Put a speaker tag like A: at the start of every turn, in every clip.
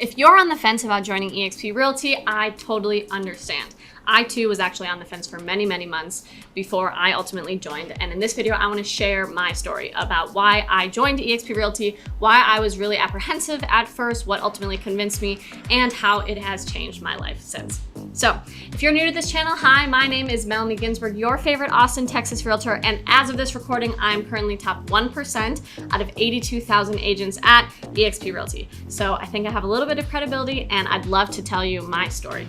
A: If you're on the fence about joining eXp Realty, I totally understand. I too was actually on the fence for many, many months before I ultimately joined. And in this video, I want to share my story about why I joined eXp Realty, why I was really apprehensive at first, what ultimately convinced me, and how it has changed my life since. So if you're new to this channel, hi, my name is Melanie Ginsburg, your favorite Austin, Texas realtor. And as of this recording, I'm currently top 1% out of 82,000 agents at eXp Realty. So I think I have a little bit of credibility and I'd love to tell you my story.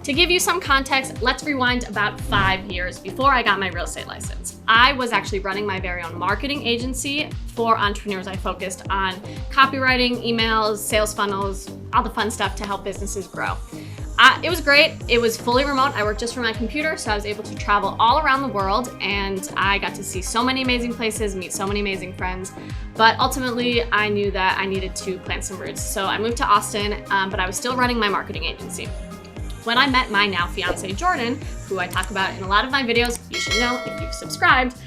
A: To give you some context, let's rewind about 5 years before I got my real estate license. I was actually running my very own marketing agency for entrepreneurs. I focused on copywriting, emails, sales funnels, all the fun stuff to help businesses grow. It was great. It was fully remote. I worked just from my computer, so I was able to travel all around the world, and I got to see so many amazing places, meet so many amazing friends. But ultimately, I knew that I needed to plant some roots. So I moved to Austin, but I was still running my marketing agency. When I met my now fiance, Jordan, who I talk about in a lot of my videos, you should know if you've subscribed,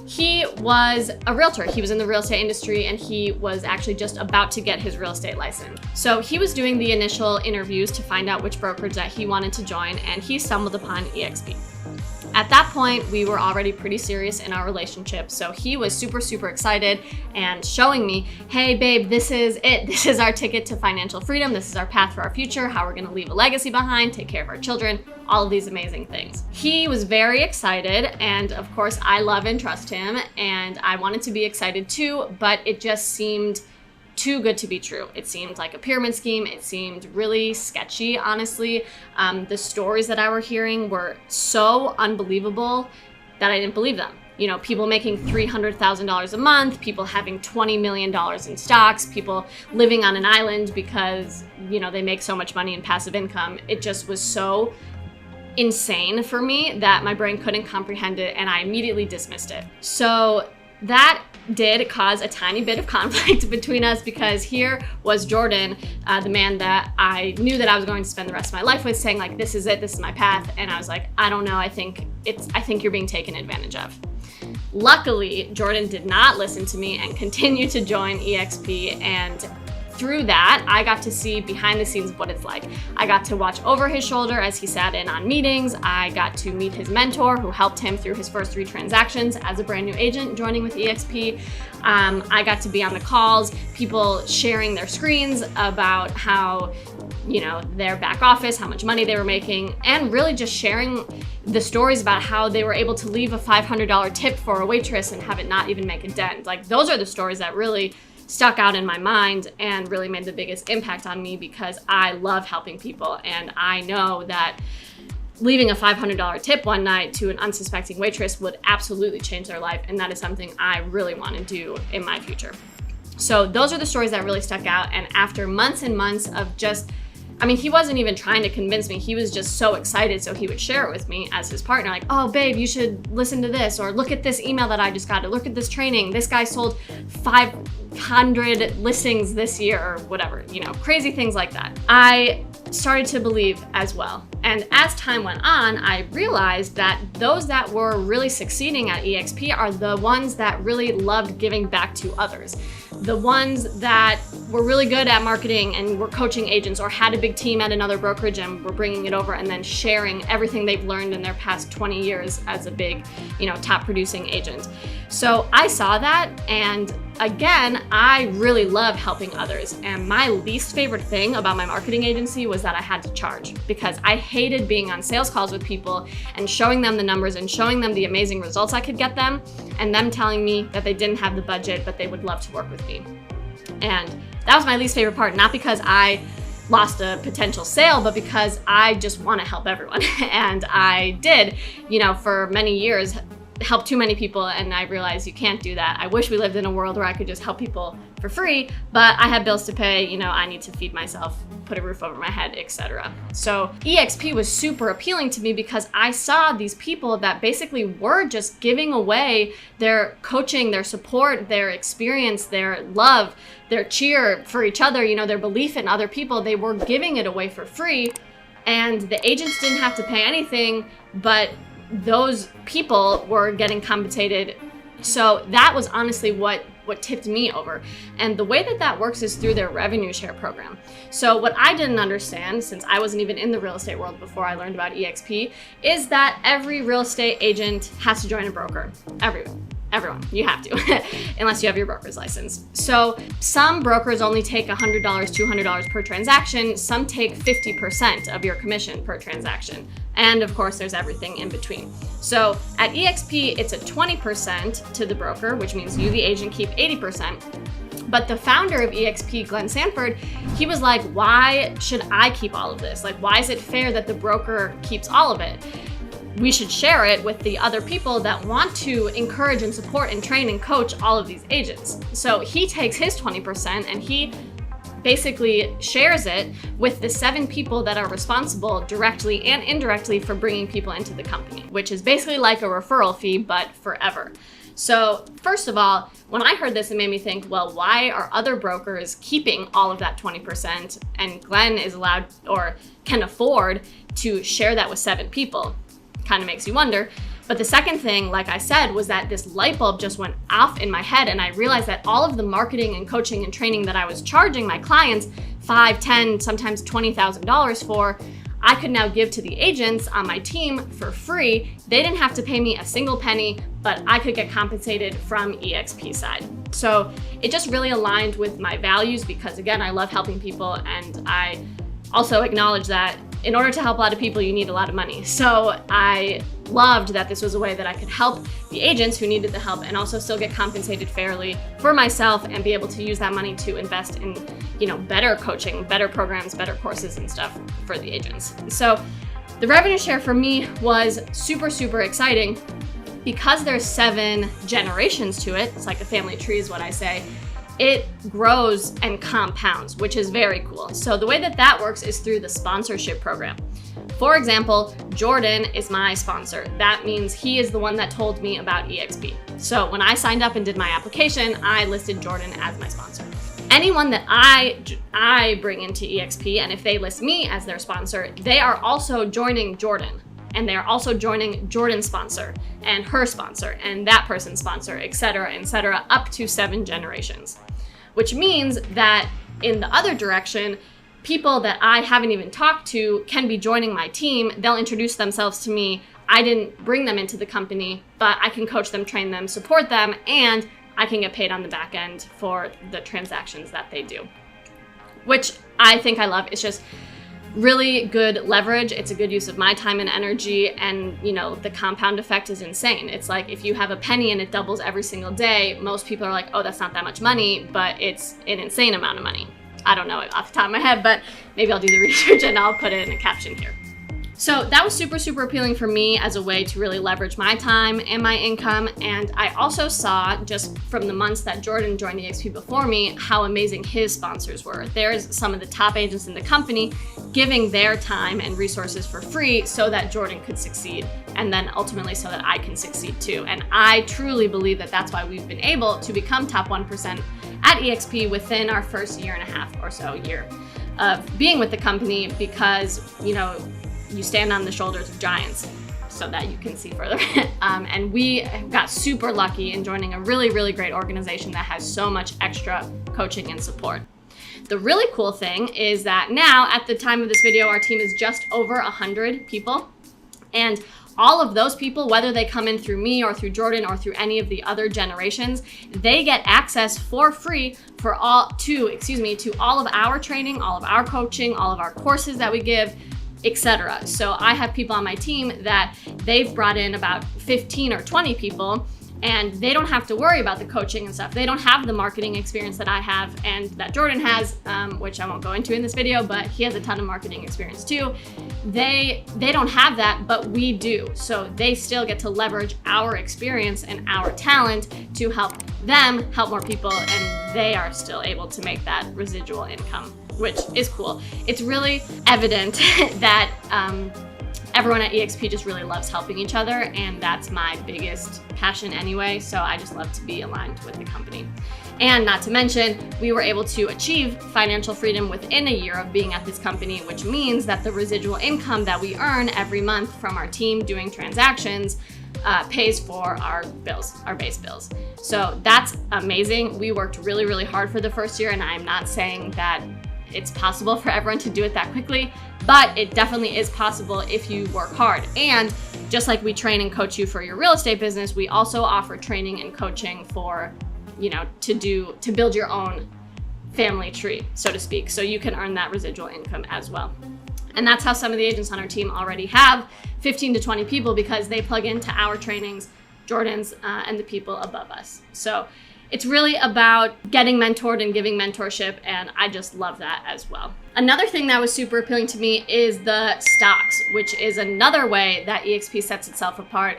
A: he was a realtor. He was in the real estate industry and he was actually just about to get his real estate license. So he was doing the initial interviews to find out which brokerage that he wanted to join, and he stumbled upon EXP. At that point, we were already pretty serious in our relationship. So he was super, super excited and showing me, hey babe, this is it. This is our ticket to financial freedom. This is our path for our future, how we're gonna leave a legacy behind, take care of our children, all of these amazing things. He was very excited, and of course I love and trust him, and I wanted to be excited too, but it just seemed too good to be true. It seemed like a pyramid scheme. It seemed really sketchy, honestly. The stories that I were hearing were so unbelievable that I didn't believe them. You know, people making $300,000 a month, people having $20 million in stocks, people living on an island because, you know, they make so much money in passive income. It just was so insane for me that my brain couldn't comprehend it, and I immediately dismissed it. So that did cause a tiny bit of conflict between us, because here was Jordan, the man that I knew that I was going to spend the rest of my life with, saying like, this is it, this is my path. And I was like, I don't know, I think you're being taken advantage of. Luckily, Jordan did not listen to me and continued to join EXP, and through that, I got to see behind the scenes of what it's like. I got to watch over his shoulder as he sat in on meetings. I got to meet his mentor who helped him through his first 3 transactions as a brand new agent joining with EXP. I got to be on the calls, people sharing their screens about how, you know, their back office, how much money they were making, and really just sharing the stories about how they were able to leave a $500 tip for a waitress and have it not even make a dent. Like, those are the stories that really stuck out in my mind and really made the biggest impact on me, because I love helping people, and I know that leaving a $500 tip one night to an unsuspecting waitress would absolutely change their life, and that is something I really want to do in my future. So those are the stories that really stuck out, and after months and months of just, I mean, he wasn't even trying to convince me. He was just so excited, so he would share it with me as his partner, like, oh babe, you should listen to this, or look at this email that I just got, or look at this training. This guy sold 500 listings this year, or whatever, you know, crazy things like that. I started to believe as well. And as time went on, I realized that those that were really succeeding at EXP are the ones that really loved giving back to others. The ones that were really good at marketing and were coaching agents, or had a big team at another brokerage and were bringing it over and then sharing everything they've learned in their past 20 years as a big, you know, top producing agent. So I saw that, and again, I really love helping others. And my least favorite thing about my marketing agency was that I had to charge, because I hated being on sales calls with people and showing them the numbers and showing them the amazing results I could get them, and them telling me that they didn't have the budget, but they would love to work with me. And that was my least favorite part, not because I lost a potential sale, but because I just want to help everyone. And I did, you know, for many years, help too many people, and I realized you can't do that. I wish we lived in a world where I could just help people for free, but I have bills to pay, you know, I need to feed myself, put a roof over my head, etc. So EXP was super appealing to me, because I saw these people that basically were just giving away their coaching, their support, their experience, their love, their cheer for each other, you know, their belief in other people. They were giving it away for free, and the agents didn't have to pay anything, but those people were getting compensated. So that was honestly what what tipped me over. And the way that that works is through their revenue share program. So what I didn't understand, since I wasn't even in the real estate world before I learned about EXP, is that every real estate agent has to join a broker. Everyone, you have to, unless you have your broker's license. So some brokers only take $100, $200 per transaction. Some take 50% of your commission per transaction. And of course, there's everything in between. So at EXP, it's a 20% to the broker, which means you, the agent, keep 80%. But the founder of EXP, Glenn Sanford, he was like, why should I keep all of this? Like, why is it fair that the broker keeps all of it? We should share it with the other people that want to encourage and support and train and coach all of these agents. So he takes his 20% and he basically shares it with the 7 people that are responsible directly and indirectly for bringing people into the company, which is basically like a referral fee, but forever. So first of all, when I heard this, it made me think, well, why are other brokers keeping all of that 20% and Glenn is allowed or can afford to share that with 7 people? Kind of makes you wonder. But the second thing, like I said, was that this light bulb just went off in my head, and I realized that all of the marketing and coaching and training that I was charging my clients $5,000, $10,000, sometimes $20,000 for, I could now give to the agents on my team for free. They didn't have to pay me a single penny, but I could get compensated from EXP side. So it just really aligned with my values because, again, I love helping people, and I also acknowledge that in order to help a lot of people, you need a lot of money. So I loved that this was a way that I could help the agents who needed the help and also still get compensated fairly for myself and be able to use that money to invest in, better coaching, better programs, better courses and stuff for the agents. So the revenue share for me was super, super exciting because there's 7 generations to it. It's like a family tree is what I say. It grows and compounds, which is very cool. So the way that that works is through the sponsorship program. For example, Jordan is my sponsor. That means he is the one that told me about EXP. So when I signed up and did my application, I listed Jordan as my sponsor. Anyone that I bring into EXP, and if they list me as their sponsor, they are also joining Jordan. And they're also joining Jordan's sponsor and her sponsor and that person's sponsor, et cetera, up to 7 generations. Which means that in the other direction, people that I haven't even talked to can be joining my team. They'll introduce themselves to me. I didn't bring them into the company, but I can coach them, train them, support them, and I can get paid on the back end for the transactions that they do, which I think I love. It's just really good leverage. It's a good use of my time and energy, and the compound effect is insane. It's like if you have a penny and it doubles every single day, most people are like, oh, that's not that much money, but it's an insane amount of money. I don't know it off the top of my head, but maybe I'll do the research and I'll put it in a caption here. So that was super, super appealing for me as a way to really leverage my time and my income. And I also saw, just from the months that Jordan joined EXP before me, how amazing his sponsors were. There's some of the top agents in the company giving their time and resources for free so that Jordan could succeed, and then ultimately so that I can succeed too. And I truly believe that that's why we've been able to become top 1% at EXP within our first year and a half or so year of being with the company, because, you stand on the shoulders of giants so that you can see further. And we got super lucky in joining a really, really great organization that has so much extra coaching and support. The really cool thing is that now, at the time of this video, our team is just over 100 people. And all of those people, whether they come in through me or through Jordan or through any of the other generations, they get access for free to all of our training, all of our coaching, all of our courses that we give, etc. So I have people on my team that they've brought in about 15 or 20 people, and they don't have to worry about the coaching and stuff. They don't have the marketing experience that I have and that Jordan has, which I won't go into in this video, but he has a ton of marketing experience too. They don't have that, but we do. So they still get to leverage our experience and our talent to help them help more people, and they are still able to make that residual income, which is cool. It's really evident that everyone at EXP just really loves helping each other, and that's my biggest passion anyway, so I just love to be aligned with the company. And not to mention, we were able to achieve financial freedom within a year of being at this company, which means that the residual income that we earn every month from our team doing transactions pays for our bills, our base bills. So that's amazing. We worked really, really hard for the first year, and I'm not saying that it's possible for everyone to do it that quickly, but it definitely is possible if you work hard. And just like we train and coach you for your real estate business, we also offer training and coaching for, to build your own family tree, so to speak, so you can earn that residual income as well. And that's how some of the agents on our team already have 15 to 20 people, because they plug into our trainings, Jordan's, and the people above us. So it's really about getting mentored and giving mentorship, and I just love that as well. Another thing that was super appealing to me is the stocks, which is another way that EXP sets itself apart.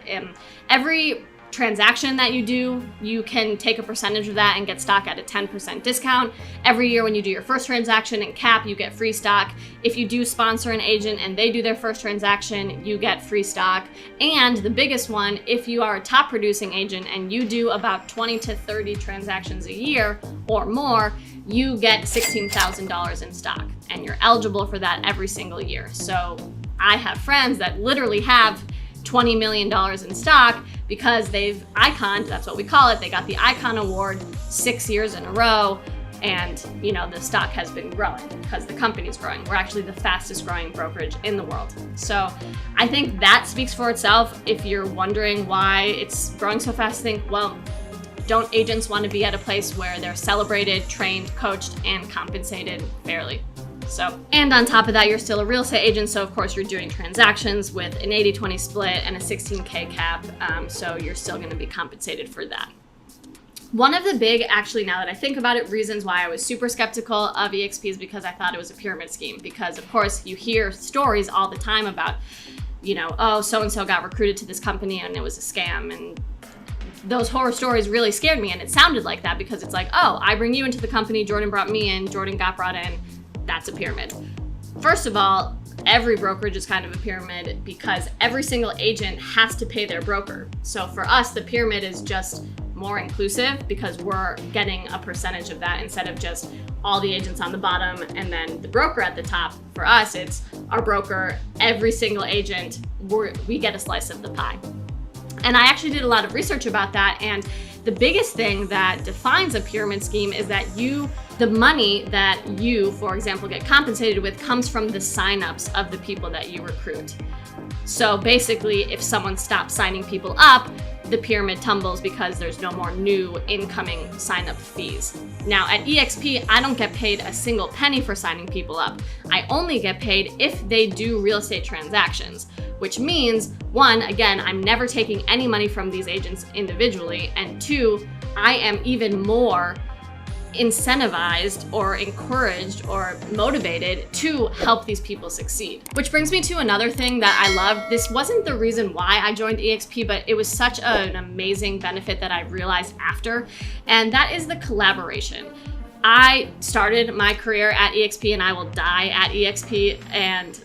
A: Every transaction that you do, you can take a percentage of that and get stock at a 10% discount. Every year when you do your first transaction and cap, you get free stock. If you do sponsor an agent and they do their first transaction, you get free stock. And the biggest one, if you are a top producing agent and you do about 20 to 30 transactions a year or more, you get $16,000 in stock, and you're eligible for that every single year. So I have friends that literally have $20 million in stock because they've iconed, that's what we call it, they got the Icon Award 6 years in a row, and the stock has been growing because the company's growing. We're actually the fastest growing brokerage in the world. So I think that speaks for itself. If you're wondering why it's growing so fast, think, well, don't agents want to be at a place where they're celebrated, trained, coached, and compensated fairly? So, and on top of that, you're still a real estate agent, so of course you're doing transactions with an 80-20 split and a 16K cap, so you're still going to be compensated for that. One of the big, actually, now that I think about it, reasons why I was super skeptical of EXP is because I thought it was a pyramid scheme. Because of course you hear stories all the time about, oh, so-and-so got recruited to this company and it was a scam, and those horror stories really scared me. And it sounded like that because it's like, oh, I bring you into the company, Jordan brought me in, Jordan got brought in. That's a pyramid. First of all, every brokerage is kind of a pyramid because every single agent has to pay their broker. So for us, the pyramid is just more inclusive because we're getting a percentage of that instead of just all the agents on the bottom and then the broker at the top. For us, it's our broker, every single agent, we get a slice of the pie. And I actually did a lot of research about that, and the biggest thing that defines a pyramid scheme is that the money that you, for example, get compensated with comes from the signups of the people that you recruit. So basically, if someone stops signing people up, the pyramid tumbles because there's no more new incoming sign-up fees. Now at EXP, I don't get paid a single penny for signing people up. I only get paid if they do real estate transactions, which means, one, again, I'm never taking any money from these agents individually, and two, I am even more incentivized or encouraged or motivated to help these people succeed. Which brings me to another thing that I love. This wasn't the reason why I joined EXP, but it was such an amazing benefit that I realized after, and that is the collaboration. I started my career at EXP and I will die at EXP, and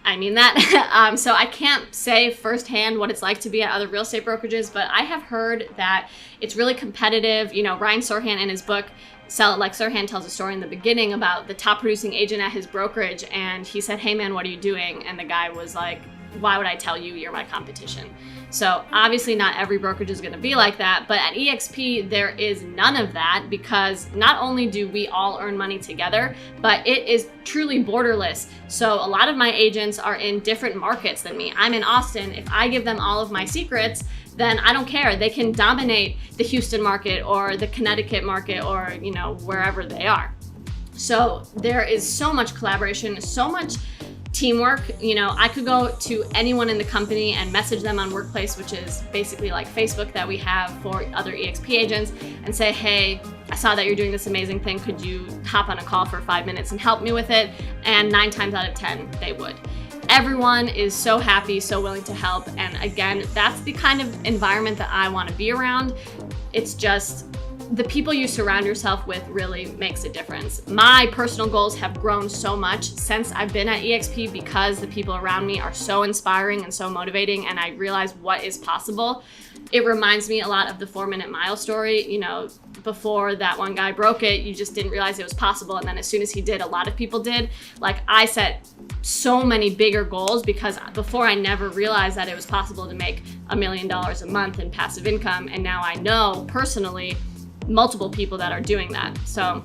A: I mean that. So I can't say firsthand what it's like to be at other real estate brokerages, but I have heard that it's really competitive. Ryan Serhant in his book, Sell It Like Serhant, tells a story in the beginning about the top producing agent at his brokerage, and he said, "Hey man, what are you doing?" And the guy was like, "Why would I tell you? You're my competition." So obviously not every brokerage is going to be like that, but at EXP there is none of that, because not only do we all earn money together, but it is truly borderless. So a lot of my agents are in different markets than me. I'm in Austin. If I give them all of my secrets, then I don't care. They can dominate the Houston market or the Connecticut market or, wherever they are. So there is so much collaboration, so much teamwork. I could go to anyone in the company and message them on Workplace, which is basically like Facebook that we have for other EXP agents, and say, "Hey, I saw that you're doing this amazing thing. Could you hop on a call for 5 minutes and help me with it?" And 9 times out of 10, they would. Everyone is so happy, so willing to help. And again, that's the kind of environment that I want to be around. It's just the people you surround yourself with really makes a difference. My personal goals have grown so much since I've been at EXP because the people around me are so inspiring and so motivating, and I realize what is possible. It reminds me a lot of the 4 Minute Mile story. before that one guy broke it, you just didn't realize it was possible. And then as soon as he did, a lot of people did. Like, I set so many bigger goals because before I never realized that it was possible to make $1 million a month in passive income. And now I know personally multiple people that are doing that. So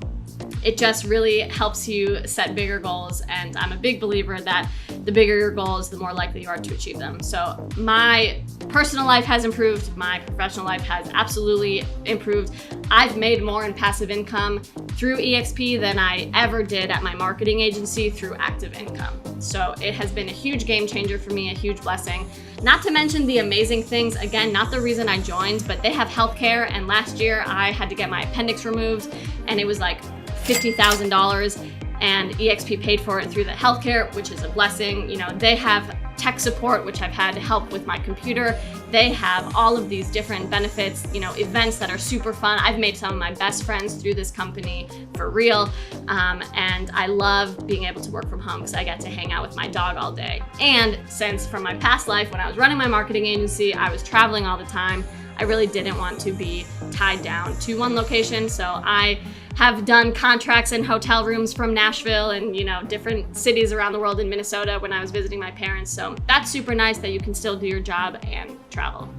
A: it just really helps you set bigger goals. And I'm a big believer that the bigger your goals, the more likely you are to achieve them. So my personal life has improved. My professional life has absolutely improved. I've made more in passive income through EXP than I ever did at my marketing agency through active income. So it has been a huge game changer for me, a huge blessing. Not to mention the amazing things, again, not the reason I joined, but they have healthcare. And last year I had to get my appendix removed and it was like $50,000, and EXP paid for it through the healthcare, which is a blessing. You know, they have tech support, which I've had help with my computer. They have all of these different benefits, you know, events that are super fun. I've made some of my best friends through this company for real. And I love being able to work from home because I get to hang out with my dog all day. And since from my past life, when I was running my marketing agency, I was traveling all the time. I really didn't want to be tied down to one location. So I have done contracts in hotel rooms from Nashville and, you know, different cities around the world in Minnesota when I was visiting my parents. So that's super nice that you can still do your job and travel.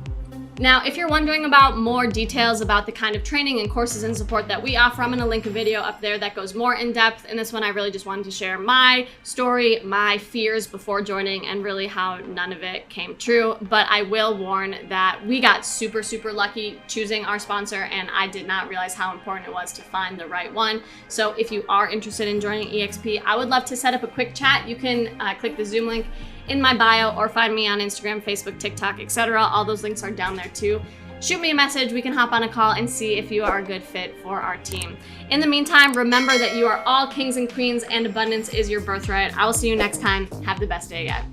A: Now, if you're wondering about more details about the kind of training and courses and support that we offer, I'm gonna link a video up there that goes more in depth. In this one, I really just wanted to share my story, my fears before joining, and really how none of it came true. But I will warn that we got super, super lucky choosing our sponsor, and I did not realize how important it was to find the right one. So if you are interested in joining EXP, I would love to set up a quick chat. You can click the Zoom link in my bio or find me on Instagram, Facebook, TikTok, etc. All those links are down there too. Shoot me a message, we can hop on a call and see if you are a good fit for our team. In the meantime, remember that you are all kings and queens and abundance is your birthright. I will see you next time. Have the best day yet.